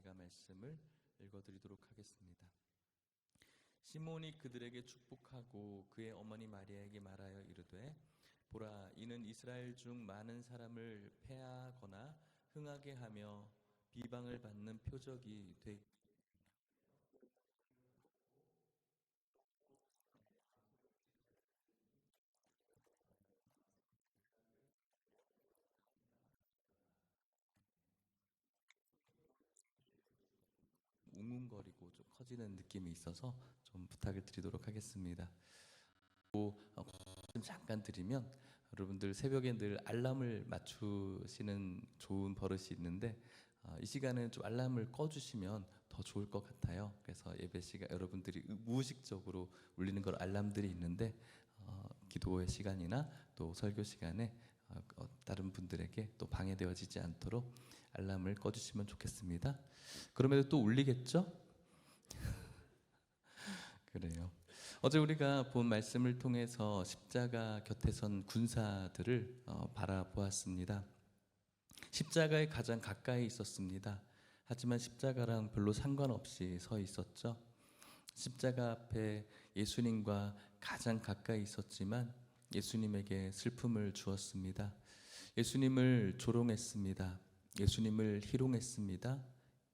제가 말씀을 읽어드리도록 하겠습니다. 시몬이 그들에게 축복하고 그의 어머니 마리아에게 말하여 이르되, 보라, 이는 이스라엘 중 많은 사람을 패하거나 흥하게 하며 비방을 받는 표적이 되기 웅웅거리고 좀 커지는 느낌이 있어서 좀 부탁을 드리도록 하겠습니다. 좀 잠깐 드리면, 여러분들 새벽에 늘 알람을 맞추시는 좋은 버릇이 있는데 이 시간은 좀 알람을 꺼주시면 더 좋을 것 같아요. 그래서 예배 시간 여러분들이 무의식적으로 울리는 그런 알람들이 있는데 기도의 시간이나 또 설교 시간에 다른 분들에게 또 방해되어지지 않도록 알람을 꺼주시면 좋겠습니다. 그럼에도 또 울리겠죠? 그래요. 어제 우리가 본 말씀을 통해서 십자가 곁에 선 군사들을 바라보았습니다. 십자가에 가장 가까이 있었습니다. 하지만 십자가랑 별로 상관없이 서 있었죠. 십자가 앞에 예수님과 가장 가까이 있었지만 예수님에게 슬픔을 주었습니다. 예수님을 조롱했습니다. 예수님을 희롱했습니다.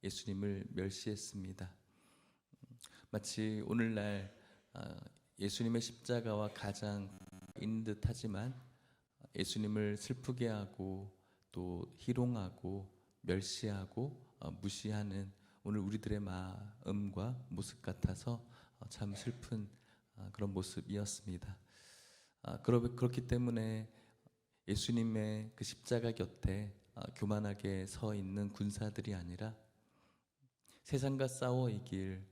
예수님을 멸시했습니다. 마치 오늘날 예수님의 십자가와 가장 있는 듯 하지만 예수님을 슬프게 하고 또 희롱하고 멸시하고 무시하는 오늘 우리들의 마음과 모습 같아서 참 슬픈 그런 모습이었습니다. 그렇기 때문에 예수님의 그 십자가 곁에 교만하게 서 있는 군사들이 아니라 세상과 싸워 이길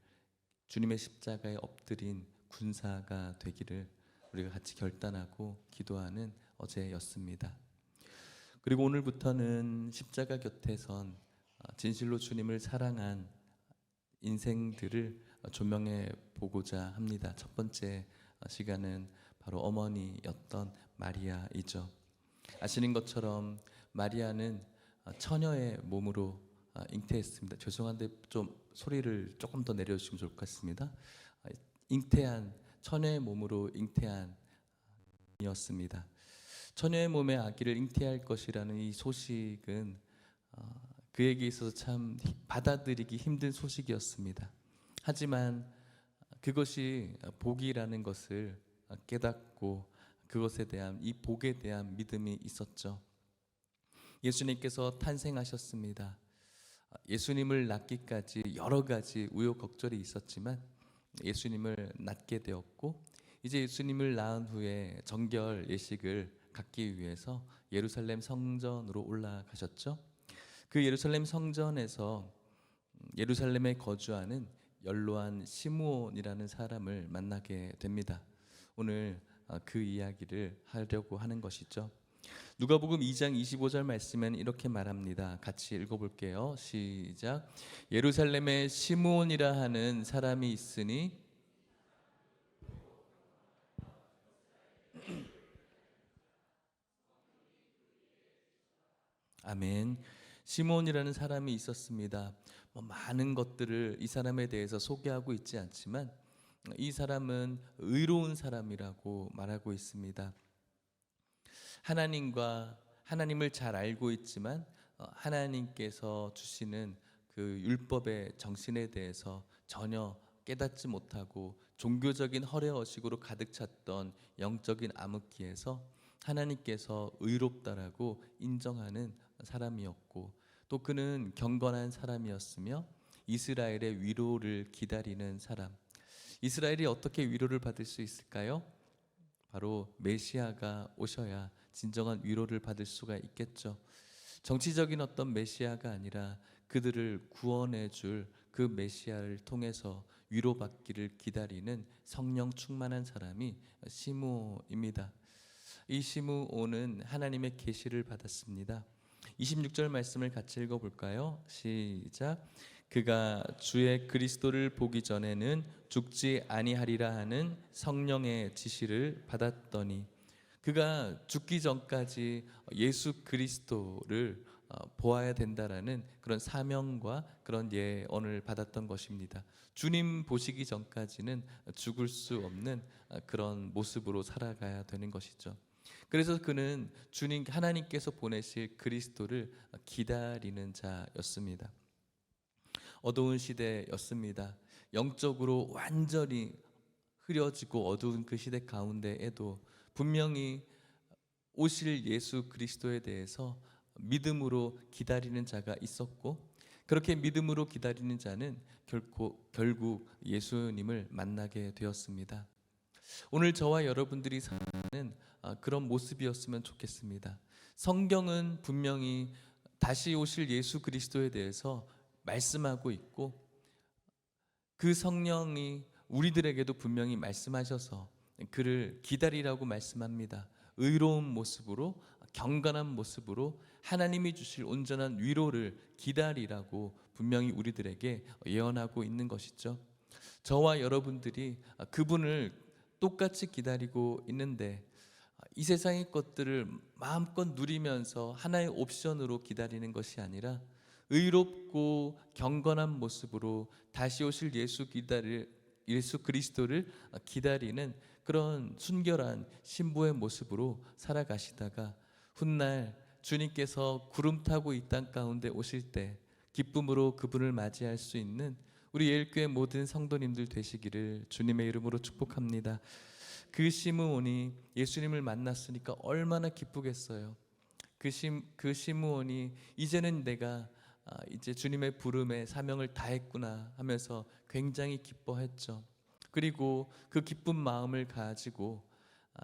주님의 십자가에 엎드린 군사가 되기를 우리가 같이 결단하고 기도하는 어제였습니다. 그리고 오늘부터는 십자가 곁에 선 진실로 주님을 사랑한 인생들을 조명해 보고자 합니다. 첫 번째 시간은 바로 어머니였던 마리아이죠. 아시는 것처럼 마리아는 처녀의 몸으로 잉태했습니다. 죄송한데 좀 소리를 조금 더 내려주시면 좋을 것 같습니다. 잉태한 처녀의 몸으로 잉태한 이었습니다. 처녀의 몸에 아기를 잉태할 것이라는 이 소식은 그에게 있어서 참 받아들이기 힘든 소식이었습니다. 하지만 그것이 복이라는 것을 깨닫고 그것에 대한 이 복에 대한 믿음이 있었죠. 예수님께서 탄생하셨습니다. 예수님을 낳기까지 여러 가지 우여곡절이 있었지만 예수님을 낳게 되었고, 이제 예수님을 낳은 후에 정결 예식을 갖기 위해서 예루살렘 성전으로 올라가셨죠. 그 예루살렘 성전에서 예루살렘에 거주하는 연로한 시므온이라는 사람을 만나게 됩니다. 오늘 그 이야기를 하려고 하는 것이죠. 누가복음 2장 25절 말씀은 이렇게 말합니다. 같이 읽어볼게요. 시작. 예루살렘에 시므온이라 하는 사람이 있으니 아멘. 시므온이라는 사람이 있었습니다. 많은 것들을 이 사람에 대해서 소개하고 있지 않지만 이 사람은 의로운 사람이라고 말하고 있습니다. 하나님을 잘 알고 있지만 하나님께서 주시는 그 율법의 정신에 대해서 전혀 깨닫지 못하고 종교적인 허례허식으로 가득 찼던 영적인 암흑기에서 하나님께서 의롭다라고 인정하는 사람이었고, 또 그는 경건한 사람이었으며 이스라엘의 위로를 기다리는 사람. 이스라엘이 어떻게 위로를 받을 수 있을까요? 바로 메시아가 오셔야 진정한 위로를 받을 수가 있겠죠. 정치적인 어떤 메시아가 아니라 그들을 구원해 줄 그 메시아를 통해서 위로받기를 기다리는 성령 충만한 사람이 시므온입니다. 이 시므온은 하나님의 계시를 받았습니다. 26절 말씀을 같이 읽어볼까요? 시작. 그가 주의 그리스도를 보기 전에는 죽지 아니하리라 하는 성령의 지시를 받았더니, 그가 죽기 전까지 예수 그리스도를 보아야 된다라는 그런 사명과 그런 예언을 받았던 것입니다. 주님 보시기 전까지는 죽을 수 없는 그런 모습으로 살아가야 되는 것이죠. 그래서 그는 주님 하나님께서 보내실 그리스도를 기다리는 자였습니다. 어두운 시대였습니다. 영적으로 완전히 흐려지고 어두운 그 시대 가운데에도 분명히 오실 예수 그리스도에 대해서 믿음으로 기다리는 자가 있었고, 그렇게 믿음으로 기다리는 자는 결국 예수님을 만나게 되었습니다. 오늘 저와 여러분들이 사는 그런 모습이었으면 좋겠습니다. 성경은 분명히 다시 오실 예수 그리스도에 대해서 말씀하고 있고, 그 성령이 우리들에게도 분명히 말씀하셔서 그를 기다리라고 말씀합니다. 의로운 모습으로, 경건한 모습으로 하나님이 주실 온전한 위로를 기다리라고 분명히 우리들에게 예언하고 있는 것이죠. 저와 여러분들이 그분을 똑같이 기다리고 있는데, 이 세상의 것들을 마음껏 누리면서 하나의 옵션으로 기다리는 것이 아니라 의롭고 경건한 모습으로 다시 오실 예수 그리스도를 기다리는 그런 순결한 신부의 모습으로 살아가시다가 훗날 주님께서 구름 타고 이 땅 가운데 오실 때 기쁨으로 그분을 맞이할 수 있는 우리 예일교회 모든 성도님들 되시기를 주님의 이름으로 축복합니다. 그 시므온이 예수님을 만났으니까 얼마나 기쁘겠어요. 그 시므온이 이제는 내가 이제 주님의 부름에 사명을 다했구나 하면서 굉장히 기뻐했죠. 그리고 그 기쁜 마음을 가지고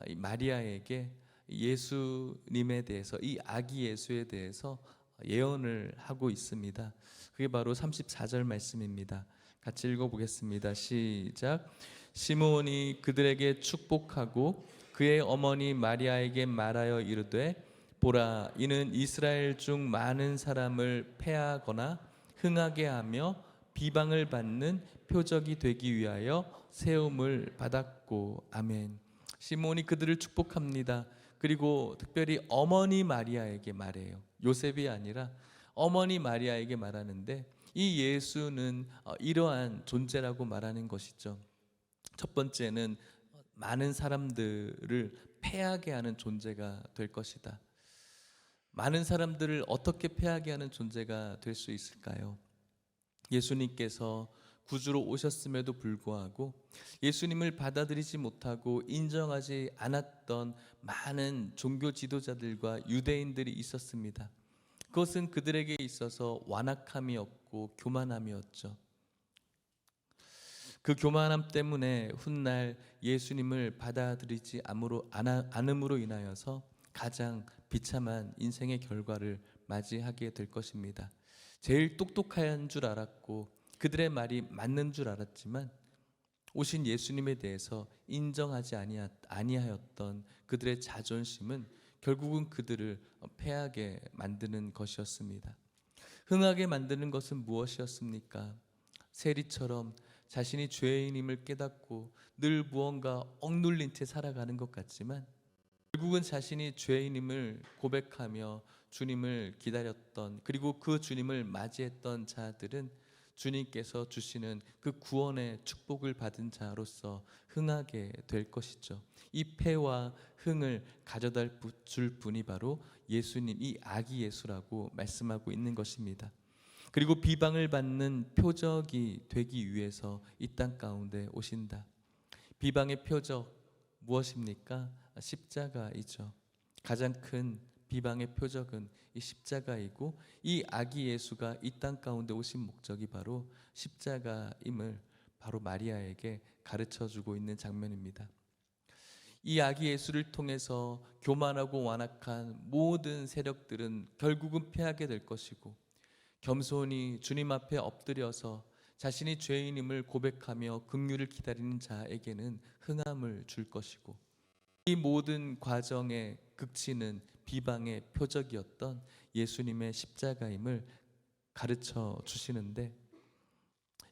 이 마리아에게 예수님에 대해서, 이 아기 예수에 대해서 예언을 하고 있습니다. 그게 바로 34절 말씀입니다. 같이 읽어보겠습니다. 시작. 시므온이 그들에게 축복하고 그의 어머니 마리아에게 말하여 이르되, 보라, 이는 이스라엘 중 많은 사람을 패하거나 흥하게 하며 비방을 받는 표적이 되기 위하여 세움을 받았고. 아멘. 시므온이 그들을 축복합니다. 그리고 특별히 어머니 마리아에게 말해요. 요셉이 아니라 어머니 마리아에게 말하는데, 이 예수는 이러한 존재라고 말하는 것이죠. 첫 번째는 많은 사람들을 패하게 하는 존재가 될 것이다. 많은 사람들을 어떻게 패하게 하는 존재가 될 수 있을까요? 예수님께서 구주로 오셨음에도 불구하고 예수님을 받아들이지 못하고 인정하지 않았던 많은 종교 지도자들과 유대인들이 있었습니다. 그것은 그들에게 있어서 완악함이었고 교만함이었죠. 그 교만함 때문에 훗날 예수님을 받아들이지 않음으로 인하여서 가장 비참한 인생의 결과를 맞이하게 될 것입니다. 제일 똑똑한 줄 알았고 그들의 말이 맞는 줄 알았지만 오신 예수님에 대해서 인정하지 아니하였던 그들의 자존심은 결국은 그들을 패하게 만드는 것이었습니다. 흥하게 만드는 것은 무엇이었습니까? 세리처럼 자신이 죄인임을 깨닫고 늘 무언가 억눌린 채 살아가는 것 같지만 결국은 자신이 죄인임을 고백하며 주님을 기다렸던, 그리고 그 주님을 맞이했던 자들은 주님께서 주시는 그 구원의 축복을 받은 자로서 흥하게 될 것이죠. 이 패와 흥을 가져다 줄 분이 바로 예수님, 이 아기 예수라고 말씀하고 있는 것입니다. 그리고 비방을 받는 표적이 되기 위해서 이 땅 가운데 오신다. 비방의 표적 무엇입니까? 십자가이죠. 가장 큰 비방의 표적은 이 십자가이고, 이 아기 예수가 이 땅 가운데 오신 목적이 바로 십자가임을 바로 마리아에게 가르쳐 주고 있는 장면입니다. 이 아기 예수를 통해서 교만하고 완악한 모든 세력들은 결국은 패하게 될 것이고, 겸손히 주님 앞에 엎드려서 자신이 죄인임을 고백하며 긍휼을 기다리는 자에게는 흥함을 줄 것이고, 이 모든 과정의 극치는 비방의 표적이었던 예수님의 십자가임을 가르쳐 주시는데,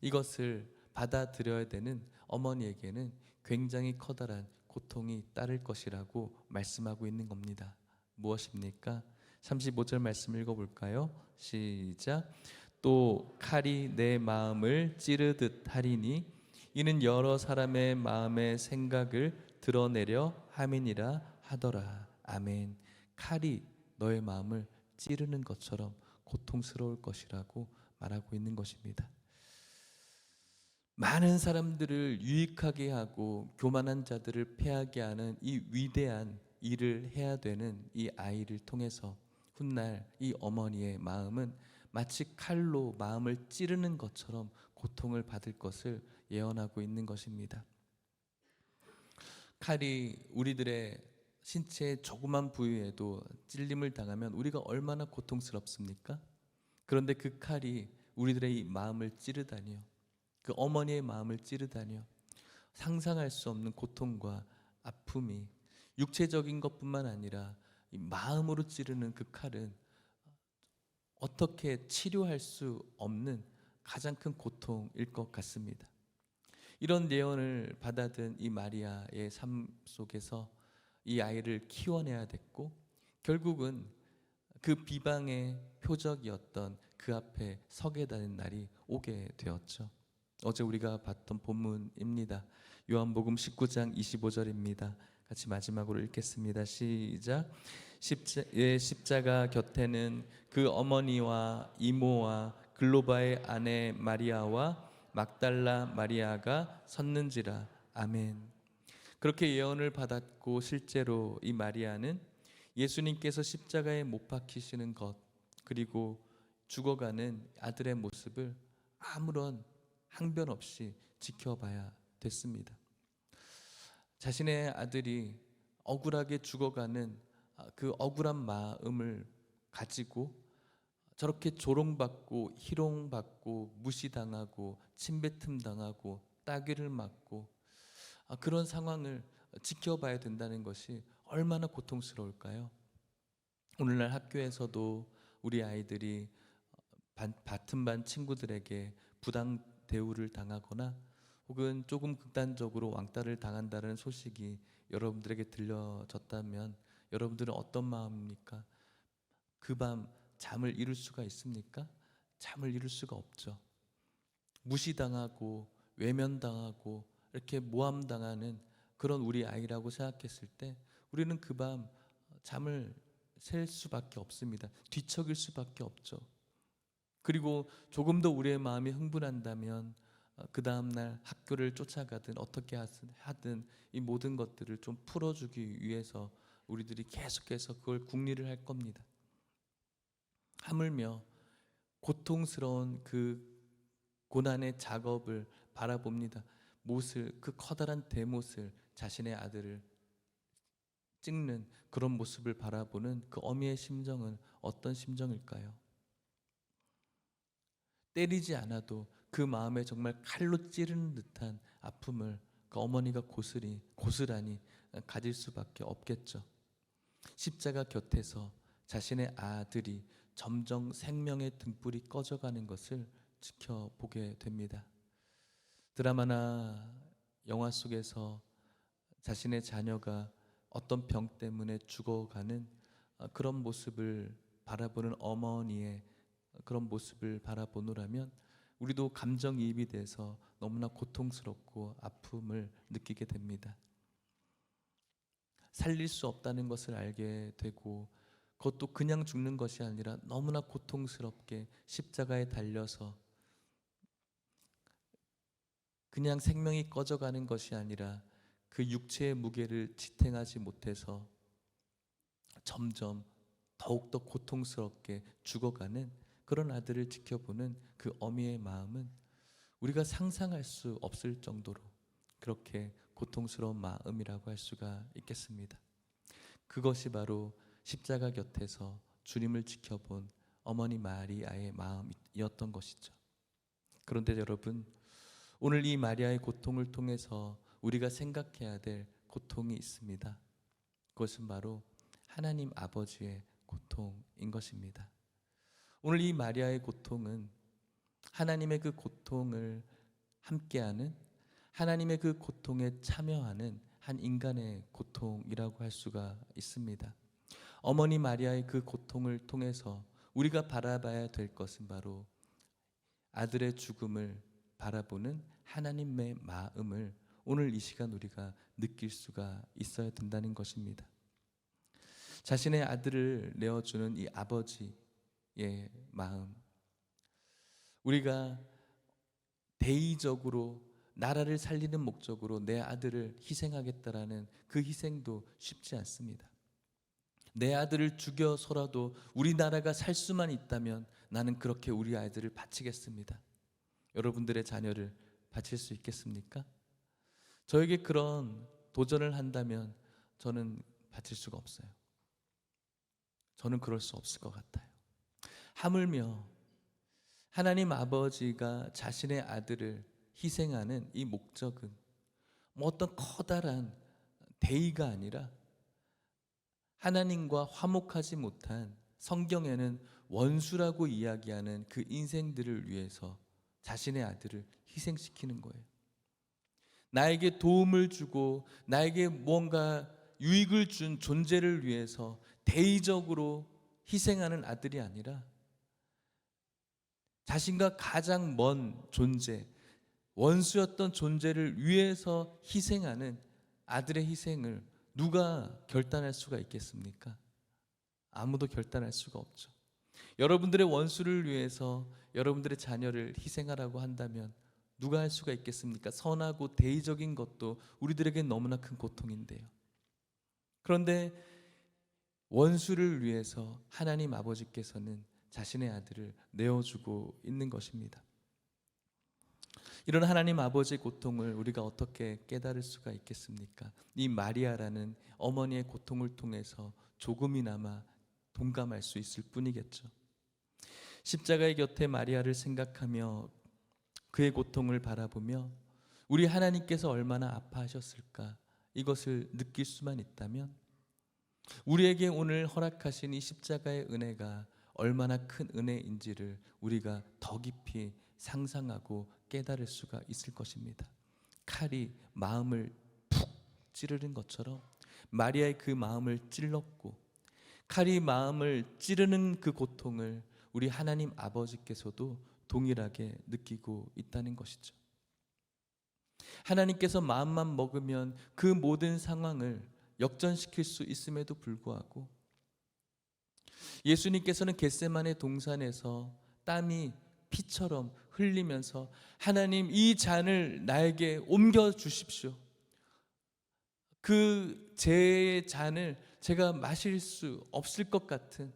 이것을 받아들여야 되는 어머니에게는 굉장히 커다란 고통이 따를 것이라고 말씀하고 있는 겁니다. 무엇입니까? 35절 말씀 읽어볼까요? 시작. 또 칼이 내 마음을 찌르듯 하리니 이는 여러 사람의 마음의 생각을 드러내려 함이니라 하더라. 아멘. 칼이 너의 마음을 찌르는 것처럼 고통스러울 것이라고 말하고 있는 것입니다. 많은 사람들을 유익하게 하고 교만한 자들을 패하게 하는 이 위대한 일을 해야 되는 이 아이를 통해서 훗날 이 어머니의 마음은 마치 칼로 마음을 찌르는 것처럼 고통을 받을 것을 예언하고 있는 것입니다. 칼이 우리들의 신체의 조그만 부위에도 찔림을 당하면 우리가 얼마나 고통스럽습니까? 그런데 그 칼이 우리들의 이 마음을 찌르다니요, 그 어머니의 마음을 찌르다니요, 상상할 수 없는 고통과 아픔이 육체적인 것뿐만 아니라 이 마음으로 찌르는 그 칼은 어떻게 치료할 수 없는 가장 큰 고통일 것 같습니다. 이런 예언을 받아든 이 마리아의 삶 속에서 이 아이를 키워내야 됐고, 결국은 그 비방의 표적이었던 그 앞에 서게 되는 날이 오게 되었죠. 어제 우리가 봤던 본문입니다. 요한복음 19장 25절입니다. 같이 마지막으로 읽겠습니다. 시작. 십자가 곁에는 그 어머니와 이모와 글로바의 아내 마리아와 막달라 마리아가 섰는지라. 아멘. 그렇게 예언을 받았고 실제로 이 마리아는 예수님께서 십자가에 못 박히시는 것, 그리고 죽어가는 아들의 모습을 아무런 항변 없이 지켜봐야 됐습니다. 자신의 아들이 억울하게 죽어가는 그 억울한 마음을 가지고 저렇게 조롱받고 희롱받고 무시당하고 침뱉음당하고 따귀를 맞고 그런 상황을 지켜봐야 된다는 것이 얼마나 고통스러울까요? 오늘날 학교에서도 우리 아이들이 같은 반 친구들에게 부당 대우를 당하거나 혹은 조금 극단적으로 왕따를 당한다는 소식이 여러분들에게 들려졌다면 여러분들은 어떤 마음입니까? 그 밤 잠을 이룰 수가 있습니까? 잠을 이룰 수가 없죠. 무시당하고 외면당하고 이렇게 모함당하는 그런 우리 아이라고 생각했을 때 우리는 그 밤 잠을 셀 수밖에 없습니다. 뒤척일 수밖에 없죠. 그리고 조금 더 우리의 마음이 흥분한다면 그 다음날 학교를 쫓아가든 어떻게 하든 이 모든 것들을 좀 풀어주기 위해서 우리들이 계속해서 그걸 궁리를 할 겁니다. 하물며 고통스러운 그 고난의 작업을 바라봅니다. 못을, 그 커다란 대못을 자신의 아들을 찍는 그런 모습을 바라보는 그 어미의 심정은 어떤 심정일까요? 때리지 않아도 그 마음에 정말 칼로 찌르는 듯한 아픔을 그 어머니가 고스란히 가질 수밖에 없겠죠. 십자가 곁에서 자신의 아들이 점점 생명의 등불이 꺼져가는 것을 지켜보게 됩니다. 드라마나 영화 속에서 자신의 자녀가 어떤 병 때문에 죽어가는 그런 모습을 바라보는 어머니의 그런 모습을 바라보노라면 우리도 감정이입이 돼서 너무나 고통스럽고 아픔을 느끼게 됩니다. 살릴 수 없다는 것을 알게 되고 그것도 그냥 죽는 것이 아니라 너무나 고통스럽게 십자가에 달려서 그냥 생명이 꺼져가는 것이 아니라 그 육체의 무게를 지탱하지 못해서 점점 더욱더 고통스럽게 죽어가는 그런 아들을 지켜보는 그 어미의 마음은 우리가 상상할 수 없을 정도로 그렇게 고통스러운 마음이라고 할 수가 있겠습니다. 그것이 바로 십자가 곁에서 주님을 지켜본 어머니 마리아의 마음이었던 것이죠. 그런데 여러분, 오늘 이 마리아의 고통을 통해서 우리가 생각해야 될 고통이 있습니다. 그것은 바로 하나님 아버지의 고통인 것입니다. 오늘 이 마리아의 고통은 하나님의 그 고통을 함께하는, 하나님의 그 고통에 참여하는 한 인간의 고통이라고 할 수가 있습니다. 어머니 마리아의 그 고통을 통해서 우리가 바라봐야 될 것은 바로 아들의 죽음을 바라보는 하나님의 마음을 오늘 이 시간 우리가 느낄 수가 있어야 된다는 것입니다. 자신의 아들을 내어주는 이 아버지의 마음, 우리가 대의적으로 나라를 살리는 목적으로 내 아들을 희생하겠다라는 그 희생도 쉽지 않습니다. 내 아들을 죽여서라도 우리나라가 살 수만 있다면 나는 그렇게 우리 아이들을 바치겠습니다. 여러분들의 자녀를 바칠 수 있겠습니까? 저에게 그런 도전을 한다면 저는 바칠 수가 없어요. 저는 그럴 수 없을 것 같아요. 하물며 하나님 아버지가 자신의 아들을 희생하는 이 목적은 어떤 커다란 대의가 아니라 하나님과 화목하지 못한, 성경에는 원수라고 이야기하는 그 인생들을 위해서 자신의 아들을 희생시키는 거예요. 나에게 도움을 주고 나에게 뭔가 유익을 준 존재를 위해서 대의적으로 희생하는 아들이 아니라 자신과 가장 먼 존재, 원수였던 존재를 위해서 희생하는 아들의 희생을 누가 결단할 수가 있겠습니까? 아무도 결단할 수가 없죠. 여러분들의 원수를 위해서 여러분들의 자녀를 희생하라고 한다면 누가 할 수가 있겠습니까? 선하고 대의적인 것도 우리들에게 너무나 큰 고통인데요. 그런데 원수를 위해서 하나님 아버지께서는 자신의 아들을 내어주고 있는 것입니다. 이런 하나님 아버지의 고통을 우리가 어떻게 깨달을 수가 있겠습니까? 이 마리아라는 어머니의 고통을 통해서 조금이나마 동감할 수 있을 뿐이겠죠. 십자가의 곁에 마리아를 생각하며 그의 고통을 바라보며 우리 하나님께서 얼마나 아파하셨을까, 이것을 느낄 수만 있다면 우리에게 오늘 허락하신 이 십자가의 은혜가 얼마나 큰 은혜인지를 우리가 더 깊이 상상하고 깨달을 수가 있을 것입니다. 칼이 마음을 푹 찌르는 것처럼 마리아의 그 마음을 찔렀고, 칼이 마음을 찌르는 그 고통을 우리 하나님 아버지께서도 동일하게 느끼고 있다는 것이죠. 하나님께서 마음만 먹으면 그 모든 상황을 역전시킬 수 있음에도 불구하고 예수님께서는 겟세마네 동산에서 땀이 피처럼 흘리면서 하나님, 이 잔을 나에게 옮겨 주십시오. 그 제 잔을 제가 마실 수 없을 것 같은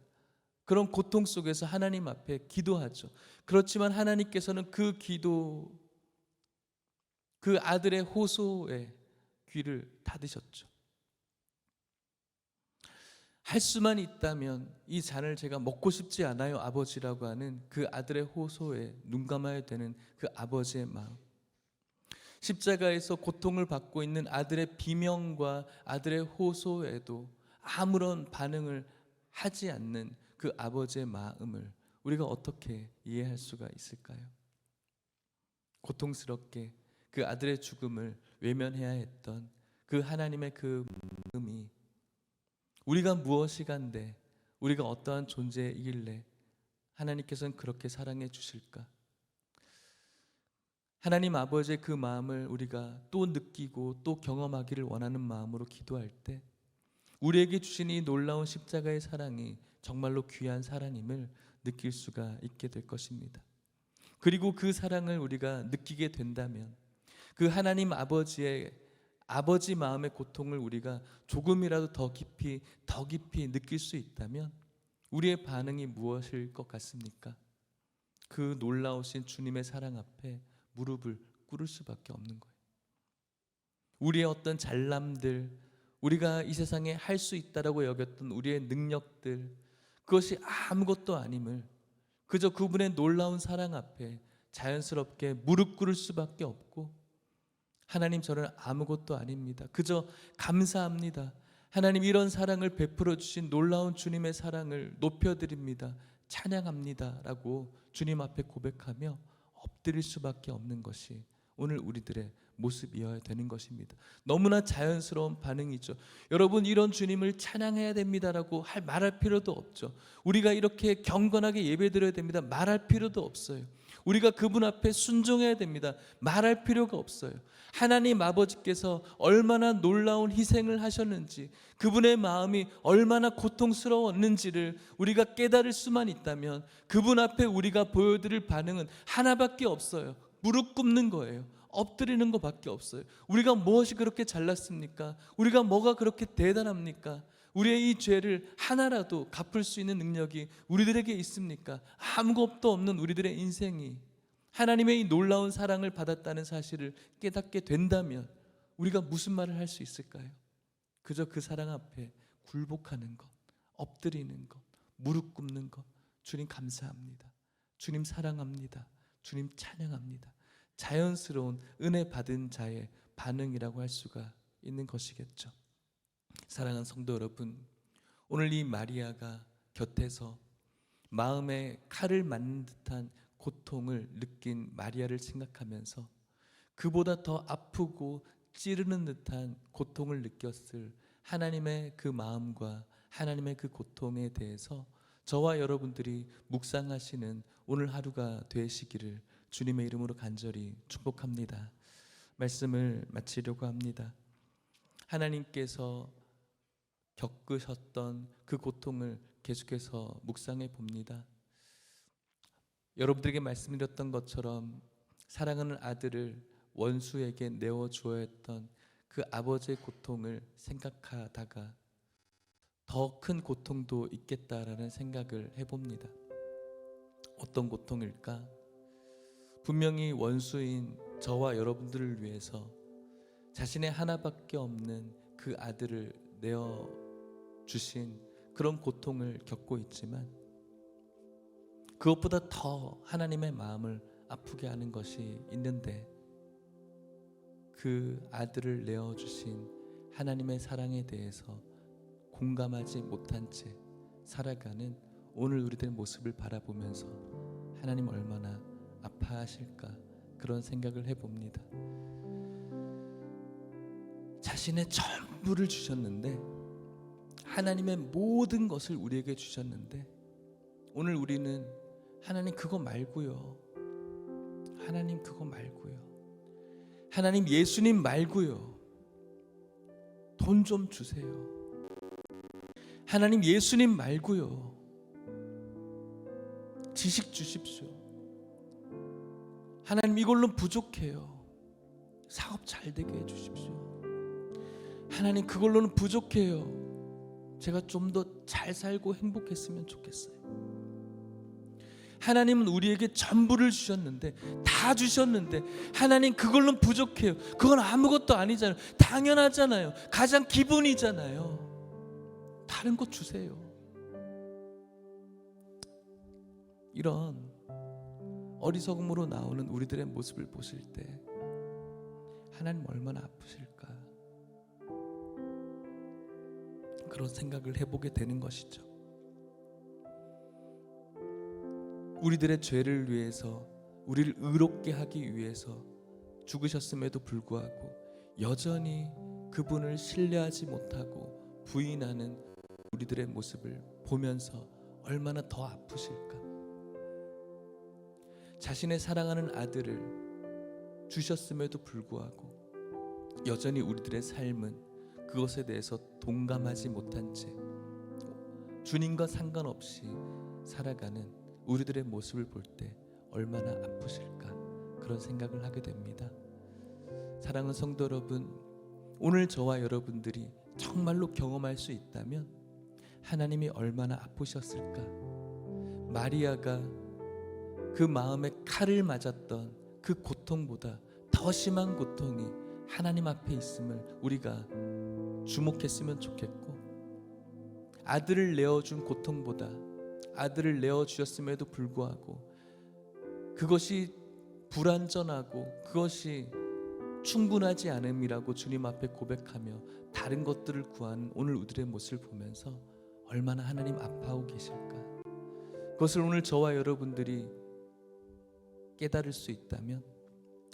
그런 고통 속에서 하나님 앞에 기도하죠. 그렇지만 하나님께서는 그 기도, 그 아들의 호소에 귀를 닫으셨죠. 할 수만 있다면 이 잔을 제가 먹고 싶지 않아요, 아버지라고 하는 그 아들의 호소에 눈 감아야 되는 그 아버지의 마음, 십자가에서 고통을 받고 있는 아들의 비명과 아들의 호소에도 아무런 반응을 하지 않는 그 아버지의 마음을 우리가 어떻게 이해할 수가 있을까요? 고통스럽게 그 아들의 죽음을 외면해야 했던 그 하나님의 그 마음이 우리가 무엇이간데, 우리가 어떠한 존재이길래 하나님께서는 그렇게 사랑해 주실까? 하나님 아버지의 그 마음을 우리가 또 느끼고 또 경험하기를 원하는 마음으로 기도할 때 우리에게 주신 이 놀라운 십자가의 사랑이 정말로 귀한 사랑임을 느낄 수가 있게 될 것입니다. 그리고 그 사랑을 우리가 느끼게 된다면 그 하나님 아버지의 아버지 마음의 고통을 우리가 조금이라도 더 깊이 느낄 수 있다면 우리의 반응이 무엇일 것 같습니까? 그 놀라우신 주님의 사랑 앞에 무릎을 꿇을 수밖에 없는 거예요. 우리의 어떤 잘남들, 우리가 이 세상에 할 수 있다라고 여겼던 우리의 능력들, 그것이 아무것도 아님을 그저 그분의 놀라운 사랑 앞에 자연스럽게 무릎 꿇을 수밖에 없고, 하나님, 저는 아무것도 아닙니다. 그저 감사합니다. 하나님, 이런 사랑을 베풀어 주신 놀라운 주님의 사랑을 높여드립니다. 찬양합니다 라고 주님 앞에 고백하며 엎드릴 수밖에 없는 것이 오늘 우리들의 모습이어야 되는 것입니다. 너무나 자연스러운 반응이죠. 여러분, 이런 주님을 찬양해야 됩니다라고 말할 필요도 없죠. 우리가 이렇게 경건하게 예배드려야 됩니다, 말할 필요도 없어요. 우리가 그분 앞에 순종해야 됩니다, 말할 필요가 없어요. 하나님 아버지께서 얼마나 놀라운 희생을 하셨는지, 그분의 마음이 얼마나 고통스러웠는지를 우리가 깨달을 수만 있다면 그분 앞에 우리가 보여드릴 반응은 하나밖에 없어요. 무릎 꿇는 거예요. 엎드리는 것밖에 없어요. 우리가 무엇이 그렇게 잘났습니까? 우리가 뭐가 그렇게 대단합니까? 우리의 이 죄를 하나라도 갚을 수 있는 능력이 우리들에게 있습니까? 아무것도 없는 우리들의 인생이 하나님의 이 놀라운 사랑을 받았다는 사실을 깨닫게 된다면 우리가 무슨 말을 할 수 있을까요? 그저 그 사랑 앞에 굴복하는 것, 엎드리는 것, 무릎 꿇는 것. 주님 감사합니다. 주님 사랑합니다. 주님 찬양합니다. 자연스러운 은혜 받은 자의 반응이라고 할 수가 있는 것이겠죠. 사랑하는 성도 여러분, 오늘 이 마리아가 곁에서 마음에 칼을 맞는 듯한 고통을 느낀 마리아를 생각하면서 그보다 더 아프고 찌르는 듯한 고통을 느꼈을 하나님의 그 마음과 하나님의 그 고통에 대해서 저와 여러분들이 묵상하시는 오늘 하루가 되시기를 주님의 이름으로 간절히 축복합니다. 말씀을 마치려고 합니다. 하나님께서 겪으셨던 그 고통을 계속해서 묵상해 봅니다. 여러분들에게 말씀드렸던 것처럼 사랑하는 아들을 원수에게 내어주어야 했던 그 아버지의 고통을 생각하다가 더 큰 고통도 있겠다라는 생각을 해봅니다. 어떤 고통일까? 분명히 원수인 저와 여러분들을 위해서 자신의 하나밖에 없는 그 아들을 내어주신 그런 고통을 겪고 있지만 그것보다 더 하나님의 마음을 아프게 하는 것이 있는데 그 아들을 내어주신 하나님의 사랑에 대해서 공감하지 못한 채 살아가는 오늘 우리들의 모습을 바라보면서 하나님 얼마나 아파하실까 그런 생각을 해봅니다. 자신의 전부를 주셨는데, 하나님의 모든 것을 우리에게 주셨는데 오늘 우리는 하나님 그거 말고요, 하나님 그거 말고요, 하나님 예수님 말고요, 돈 좀 주세요, 하나님 예수님 말고요, 지식 주십시오, 하나님 이걸로 부족해요, 사업 잘 되게 해주십시오, 하나님 그걸로는 부족해요, 제가 좀 더 잘 살고 행복했으면 좋겠어요. 하나님은 우리에게 전부를 주셨는데, 다 주셨는데 하나님 그걸로는 부족해요. 그건 아무것도 아니잖아요. 당연하잖아요. 가장 기본이잖아요. 다른 것 주세요. 이런 어리석음으로 나오는 우리들의 모습을 보실 때 하나님 얼마나 아프실까 그런 생각을 해보게 되는 것이죠. 우리들의 죄를 위해서, 우리를 의롭게 하기 위해서 죽으셨음에도 불구하고 여전히 그분을 신뢰하지 못하고 부인하는 우리들의 모습을 보면서 얼마나 더 아프실까. 자신의 사랑하는 아들을 주셨음에도 불구하고 여전히 우리들의 삶은 그것에 대해서 동감하지 못한 채 주님과 상관없이 살아가는 우리들의 모습을 볼 때 얼마나 아프실까 그런 생각을 하게 됩니다. 사랑하는 성도 여러분, 오늘 저와 여러분들이 정말로 경험할 수 있다면 하나님이 얼마나 아프셨을까. 마리아가 그 마음에 칼을 맞았던 그 고통보다 더 심한 고통이 하나님 앞에 있음을 우리가 주목했으면 좋겠고, 아들을 내어준 고통보다 아들을 내어주셨음에도 불구하고 그것이 불완전하고 그것이 충분하지 않음이라고 주님 앞에 고백하며 다른 것들을 구하는 오늘 우리들의 모습을 보면서 얼마나 하나님 아파하고 계실까. 그것을 오늘 저와 여러분들이 깨달을 수 있다면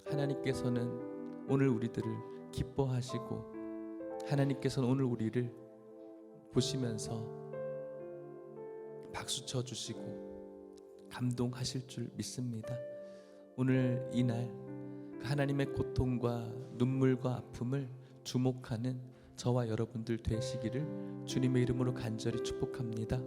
하나님께서는 오늘 우리들을 기뻐하시고 하나님께서는 오늘 우리를 보시면서 박수 쳐주시고 감동하실 줄 믿습니다. 오늘 이날 하나님의 고통과 눈물과 아픔을 주목하는 저와 여러분들 되시기를 주님의 이름으로 간절히 축복합니다.